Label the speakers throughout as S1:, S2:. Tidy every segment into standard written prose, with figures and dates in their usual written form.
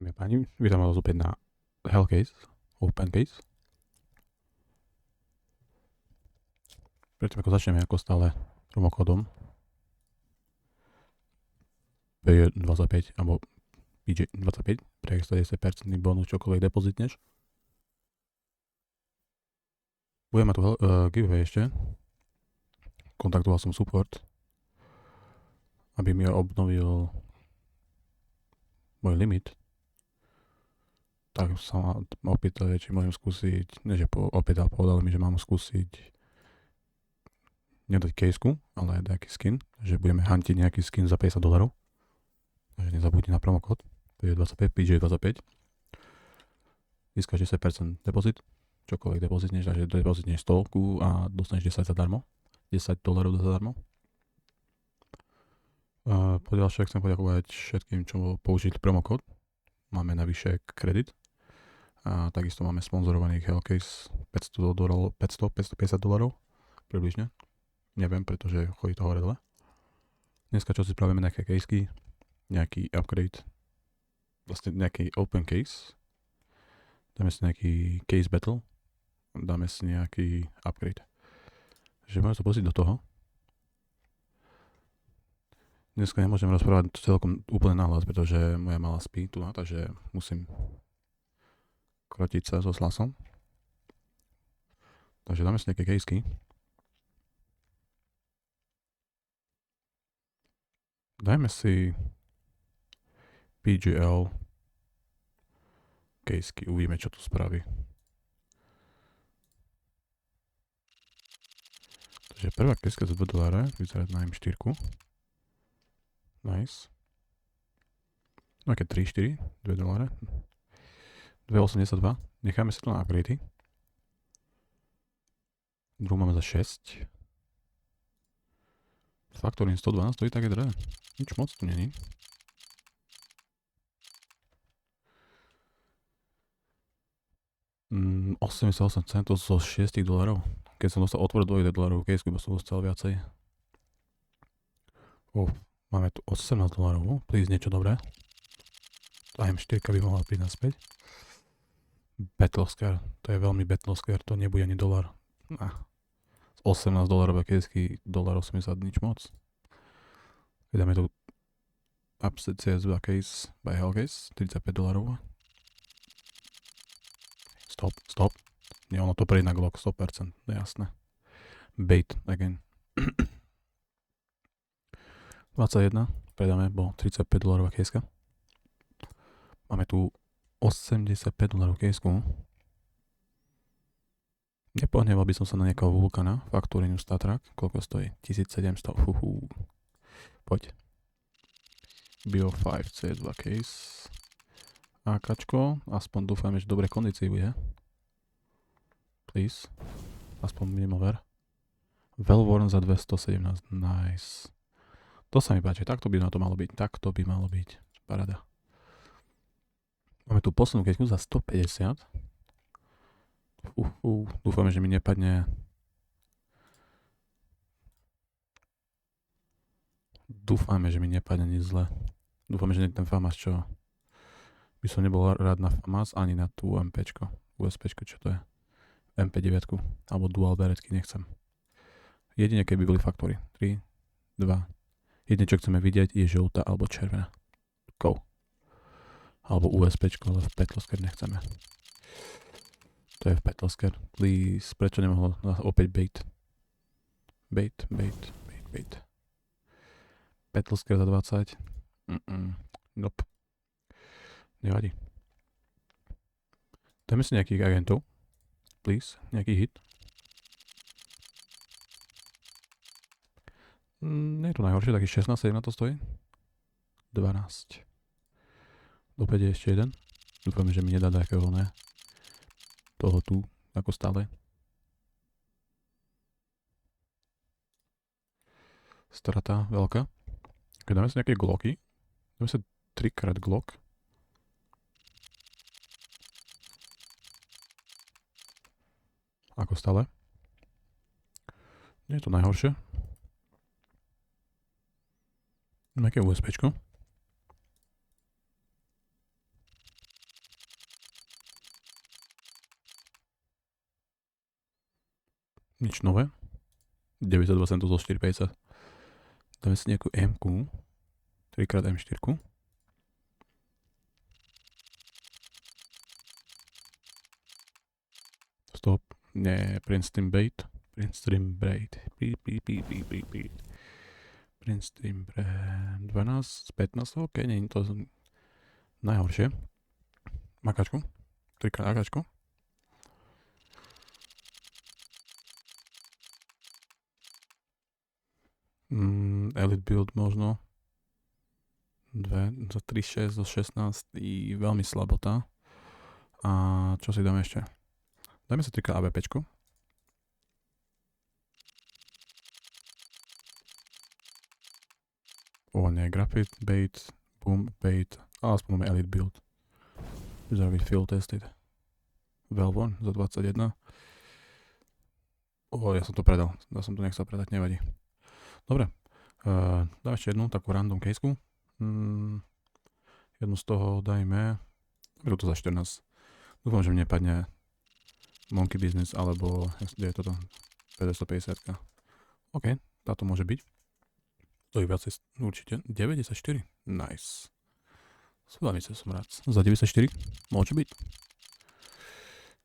S1: Dámy a páni, vítam vás opäť na Hellcase, OpenCase. Predtým ako začneme, ako stále promokódom PJ25 alebo PJ25 pre extra 10% bonus čokoľvek depozitneš. Budem mať tu giveaway ešte. Kontaktoval som support, aby mi obnovil môj limit. Tak sa ma opýtali, či môžem skúsiť, povedali mi, že mám skúsiť nedať caseku, ale nejaký skin, že budeme hantiť nejaký skin za $50. Takže nezabudni na promokód PJ25, získaš 10% depozit, čokoľvek depozitneš, takže depozitneš 100 a dostaneš 10 zadarmo, $10 zadarmo. Poďalšie chcem poďakovať všetkým, čo použili promokód. Máme navyše kredit. A takisto máme sponzorovaných Hellcase $550 približne. Neviem, pretože chodí to hore dole. Dneska čo si spravíme nejaké casey, nejaký upgrade, vlastne nejaký open case. Dáme si nejaký case battle, dáme si nejaký upgrade. Takže môžem sa pustiť do toho. Dneska nemôžem rozprávať celkom úplne nahlas, pretože moja malá spí tu, takže musím krotiť sa so hlasom. Takže dáme si nejaké casey. Dajme si PGL casey, uvidíme, čo tu spraví. Takže prvá casey za $2, vyzerá na M4. Nice. No aké 3, 4, $2. 2,82. Necháme si to na upgrady. Druhú máme za 6. Factoring 112, to je také drahé. Nič moc tu není. $88 centov zo $6. Keď som dostal otvor $2 casey, by som dostal viacej. Máme tu $18. Please niečo dobré. Tá M4 by mohla prísť naspäť. Battlescar, to je veľmi Battlescar, to nebude ani $1. $18 casey, $80 nič moc. Keď dáme tu Upset CS2 case by Hellcase, $35. Stop. Nie, ono to prejde na Glock 100%, to je jasné. Bait again. 21, predáme, bol $35 caseka. Máme tu $85 casku. Nepohneval by som sa na nejakého Vulkana, Factoring Statrak, koľko stojí? 1700, Poď. Bio5 CS2 case. AKčko, aspoň dúfame, že dobre kondícii bude. Please. Aspoň minimum ver. Wellworn za 217, nice. To sa mi páči, takto by to malo byť, Paráda. Máme tu poslednú keďku za 150. Dúfame, že mi nepadne. Nič zle. Dúfame, že nie ten FAMAS, čo by som nebol rád na FAMAS, ani na tú MPčko, USPčko, čo to je. MP9, alebo dual beretky nechcem. Jedine, keby boli faktory. 3, 2. Jedine, čo chceme vidieť, je žltá alebo červená. Go. Alebo USPčko, ale v Battlescar nechceme. To je v Battlescar. Please, prečo nemohlo opäť bait? Bait. Battlescar za 20. Nope. Nevadí. Dáme si nejakých agentov. Please, nejaký hit. Nie je to najhoršie, taký 16, 17 to stojí. 12. Opäť je ešte jeden. Dúfame, že mi nedá takého toho tu, ako stále. Strata veľká. Keď dáme si nejaké Glocky, dáme si 3x Glock. Ako stále. Nie je to najhoršie. Nejaké USPčko. Nič nové. 92 centov zo 4,50. Dáme si nejakú M-ku. 3x M4. Stop. Nie, Prince Stream Bait. Prince Stream Bait. Prince Stream Bait. 12 z 15. OK, nie je to najhoršie. Makačku. 3x makačku. Elite build možno. 2 za 3,6 zo 16 i veľmi slabota. A čo si dáme ešte? Dajme si 3x ABPčku. O nie, Graphite, Bait, Boom, Bait. A aspoň máme Elite build. Vyzerá byť field tested. Velvorn za 21. Ja som to predal. Ja som to nechcel predať, nevadí. Dobre. Dám ešte jednu takú random caseku. Jednu z toho dajme. Berú to za 14. Dúfam, že mi nepadne Monkey Business alebo kde je toto? 550. OK, táto môže byť. To je viacej určite. 94. Nice. Veľmi som rád. Za 94 môže byť.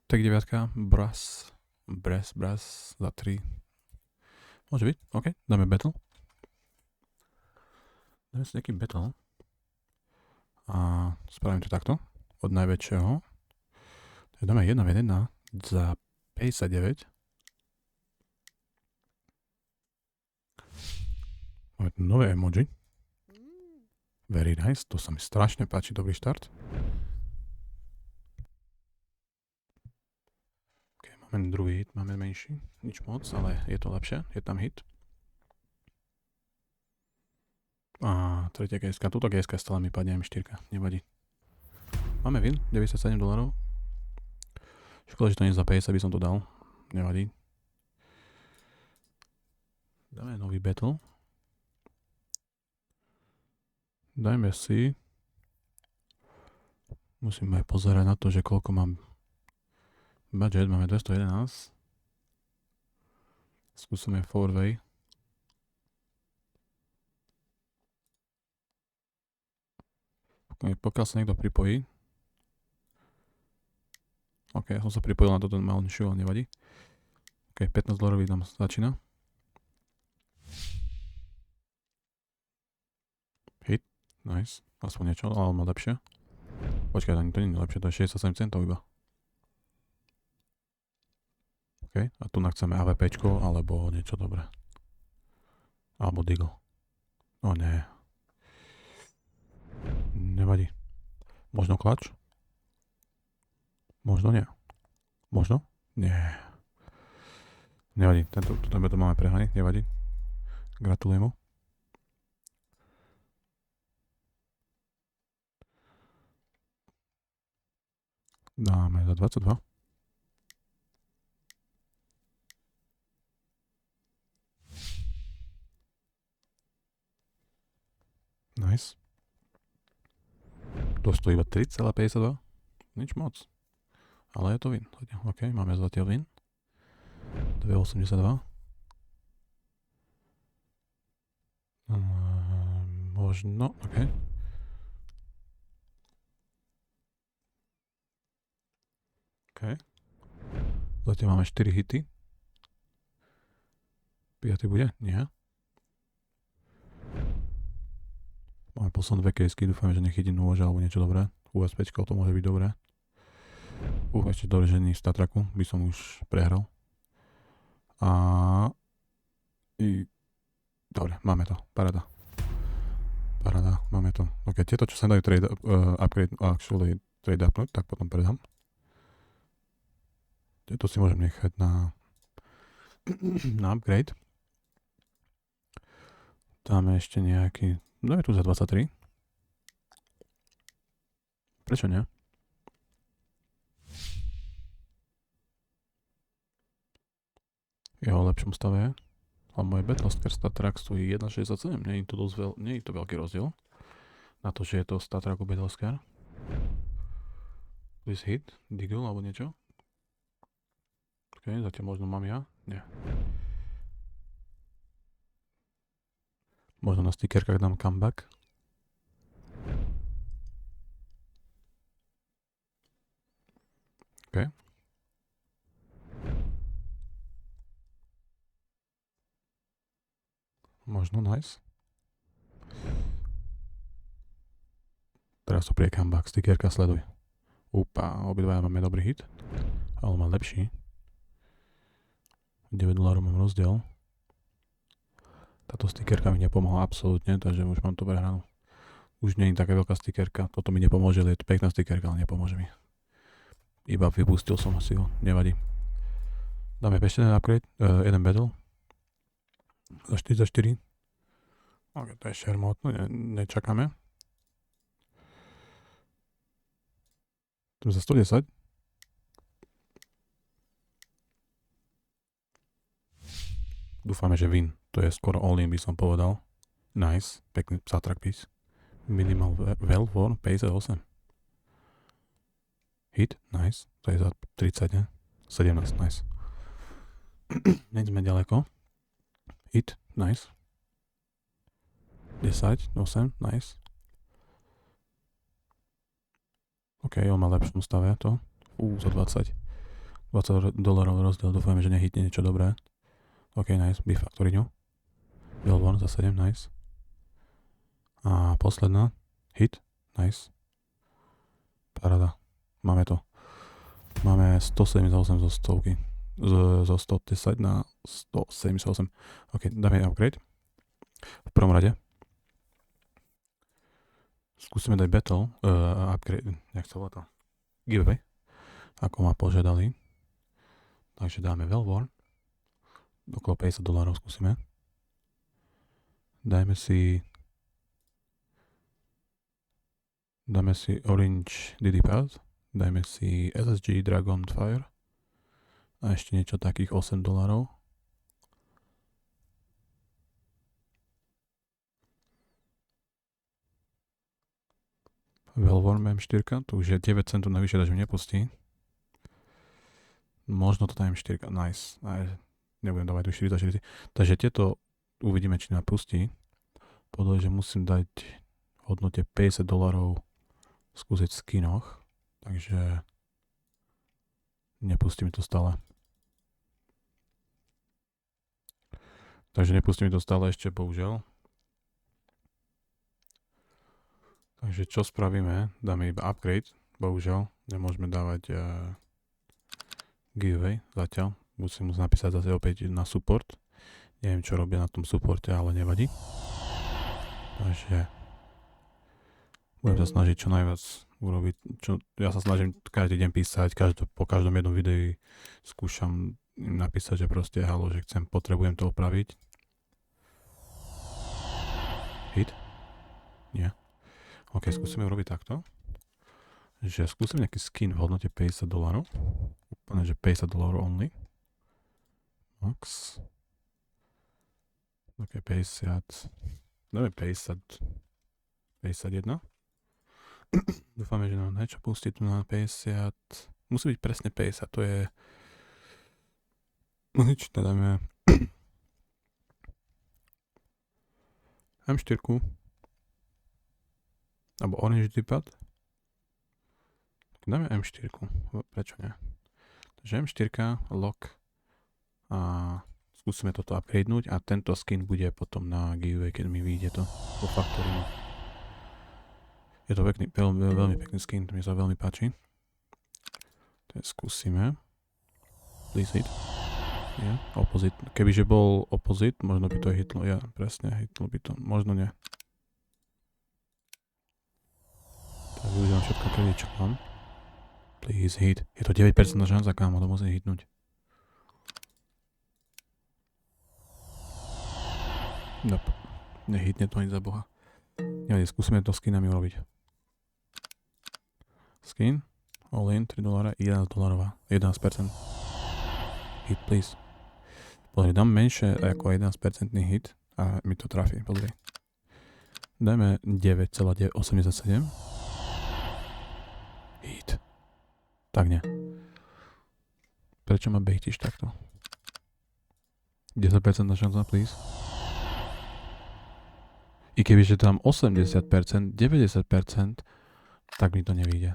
S1: Tak 9. Brass za 3. Môže byť, OK, dáme battle. Dáme si nejaký battle. A spravím to takto. Od najväčšieho. Tak dáme 1v1 za 59. Máme tu nové emoji. Very nice, to sa mi strašne páči, dobrý štart. OK, máme druhý hit, máme menší. Nič moc, ale je to lepšie, je tam hit. A tretia GSK, túto GSK stále mi padne M4, nevadí. Máme win, $97. Škoda, že to nie za 50 by som to dal, nevadí. Dáme nový battle. Dajme si. Musíme pozerať na to, že koľko mám budget, máme 211. Skúsime 4-way. Pokiaľ sa niekto pripojí. OK, ja som sa pripojil na toto malnišiu, ale nevadí. OK, $15 nám začína. Hit, nice. Aspoň niečo, ale má lepšie. Počkaj, to nie je lepšie, to je 67 centov iba. OK, a tu chceme AVPčko, alebo niečo dobré. Alebo Deagle. O nie. Nevadí. Možno klač? Možno nie. Možno? Nie. Nevadí, tuto máme prehnaný, nevadí. Gratulujem mu. Dáme za 22. Nice. To stojí iba 3,52. Nič moc. Ale je to win. OK, máme zatiaľ win. 2,82. Možno, OK. OK. Zatiaľ máme 4 hity. 5 bude? Nie. Máme posledné 2 casey, dúfam, že nechytí nôž alebo niečo dobré. USPčko, to môže byť dobré. Ešte dobre, že nie v Statraku, by som už prehral. Dobre, máme to, paráda. Paráda, máme to. OK, tieto, čo sa dajú trade upnúť, tak potom predám. Tieto si môžem nechať na upgrade. Dáme ešte nejaký, dáme tu za 23. Prečo nie? Je o lepšom stave. A moje Battlestar Statrak stojí 1,67. Nie je to veľký rozdiel. Na to, že je to Statraku Battlestar. Please hit, Deagle alebo niečo. OK. Zatiaľ možno mám ja? Nie. Možno na stickerkách dám comeback. OK. Možno, nice. Teraz to prie comeback, stickerka sleduj. Obidvaja máme dobrý hit. Ale má lepší. 9 dolárov mám rozdiel. Táto stickerka mi nepomohla absolútne, takže už mám to prehranú. Už nie je taká veľká stickerka, toto mi nepomôže, je to pekná stickerka, ale nepomôže mi. Iba vypustil som si ho, nevadí. Dáme ešte jeden upgrade, jeden battle. Za 44. Ok, to je šermotno, nečakáme. Tu za 110. Dúfame, že win. To je skoro all-in, by som povedal. Nice, pekný satrak piece. Minimal well for 58. Hit, nice. To je za 30, ne? 17, nice. Neď sme ďaleko. Hit, nice. 10, 8, nice. OK, on má lepšom stave to. Za 20. 20 dolarov rozdiel, dúfajme, že nehitne niečo dobré. OK, nice, B-Factory-ňu. Billborn za 7, nice. A posledná, hit, nice. Paráda, máme to. Máme 178 zo stovky. Zo 110 na 178. OK, dáme upgrade. V prvom rade. Skúsime dať battle, upgrade, jak sa volá to? Giveaway. Ako ma požiadali. Takže dáme Wellborn. Okolo 50 dolárov skúsime. Dáme si Orange DD Pass. Dajme si SSG Dragonfire. A ešte niečo takých 8 dolárov. Wellborn M4, tu už je 9 centov navyše, takže mi nepustí. Možno to tam M4, nice. Nebudem dávať tu 44. Takže tieto uvidíme, či nám pustí. Podľa, že musím dať v hodnote 50 dolárov skúsiť v skinoch. Takže nepustí mi to stále. Ešte, bohužiaľ. Takže čo spravíme? Dáme iba upgrade. Bohužiaľ, nemôžeme dávať giveaway zatiaľ. Musím napísať zase opäť na support. Neviem, čo robia na tom supporte, ale nevadí. Takže budem sa snažiť čo najviac urobiť. Ja sa snažím každý deň písať, po každom jednom videu skúšam im napísať, že proste halo, že potrebujem to opraviť. Hit? Nie. OK, skúsime urobiť takto. Že skúsim nejaký skin v hodnote 50 dolárov. Úplne, že 50 dolárov only. Max. OK, 50. Dáme 50. 51. Dúfame, že nám niečo pustí tu na 50. Musí byť presne 50, to je... No nič, dáme... M4. Alebo Orange D-pad. Dáme M4. Prečo nie? Takže M4, lock. A skúsime toto upgradenúť a tento skin bude potom na giveaway, keď mi vyjde to po Factory. Je to pekný, veľmi pekný skin, to mi sa veľmi páči. To skúsime. Please hit. Yeah, opposite. Kebyže bol opposite, možno by to hitlo. Ja, presne, hitlo by to. Možno nie. Tak využívam všetko kedy, čo mám. Please hit. Je to 9% šanca, kámo, to musím hitnúť. Nope. Nehitne to ani za boha. Nevadí, skúsime to skinami urobiť. Skin. All in, 3 dolára, 11 dolárová. 11%. Hit, please. Pozri, dám menšie ako 11% hit a mi to trafí, pozri. Dajme 9,87. Hit. Tak nie. Prečo ma bejtíš takto? 10% šanca, please. I kebyže tam 80%, 90%, tak mi to nevíde.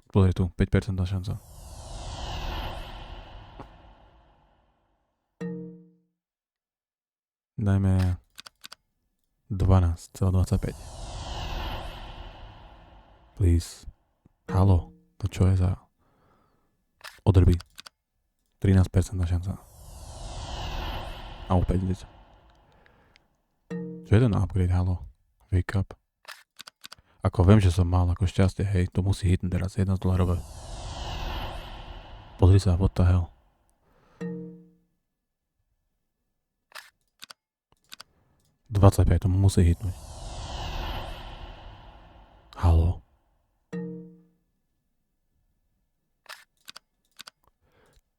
S1: Pozri tu, 5% šanca. Dajme 12,25. Please. Halo, to čo je za odrby? 13% šanca. A opäť 10. Čo je ten upgrade, halo? Wake up. Ako viem, že som mal ako šťastie, hej, to musí hitnúť teraz, $1. Pozri sa, what the hell. $25, to musí hitnúť. Halo.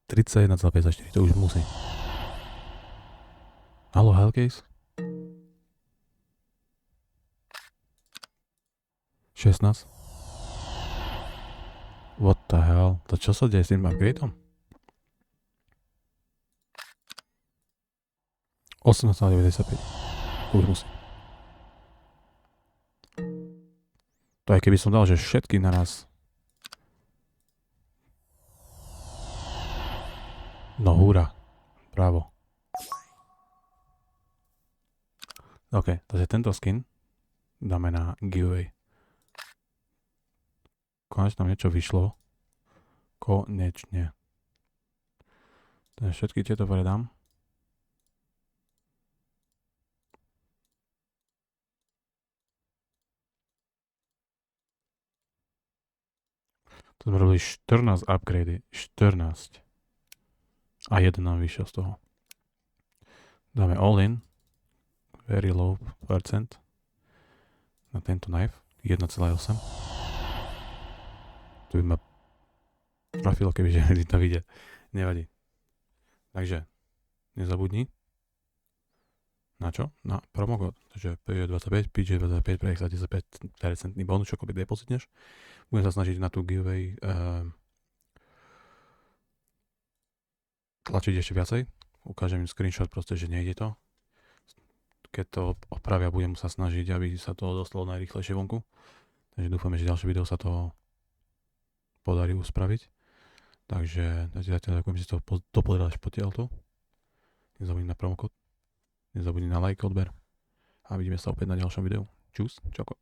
S1: $31,54, to už musí. Halo, Hellcase? 16. What the hell? To čo sa deje s tým upgradeom? 18,95. To už musí. To aj keby som dal, že všetky naraz. No húra. Bravo. OK, takže tento skin dáme na giveaway. Konečne nám niečo vyšlo. Konečne. Takže všetky tieto predám. To sme robili 14 upgrady. 14. A jeden nám vyšiel z toho. Dáme all in. Very low percent. Na tento knife. 1,8. To by ma trafilo, kebyže to vyjde. Nevadí. Takže nezabudni. Na čo? Na promokód. Takže PJ25, PJ25 pre extra 10% bonus, čo keby depozitneš. Budem sa snažiť na tú giveaway tlačiť ešte viacej. Ukážem im screenshot proste, že nejde to. Keď to opravia, budem sa snažiť, aby sa to dostalo najrýchlejšie vonku. Takže dúfame, že ďalšie video sa to podarí uspraviť. Takže zatiaľ ďakujem, že si to dopozeráš potiaľto. Nezabudni na promokód. Nezabudni na like, odber. A vidíme sa opäť na ďalšom videu. Čus, čoko.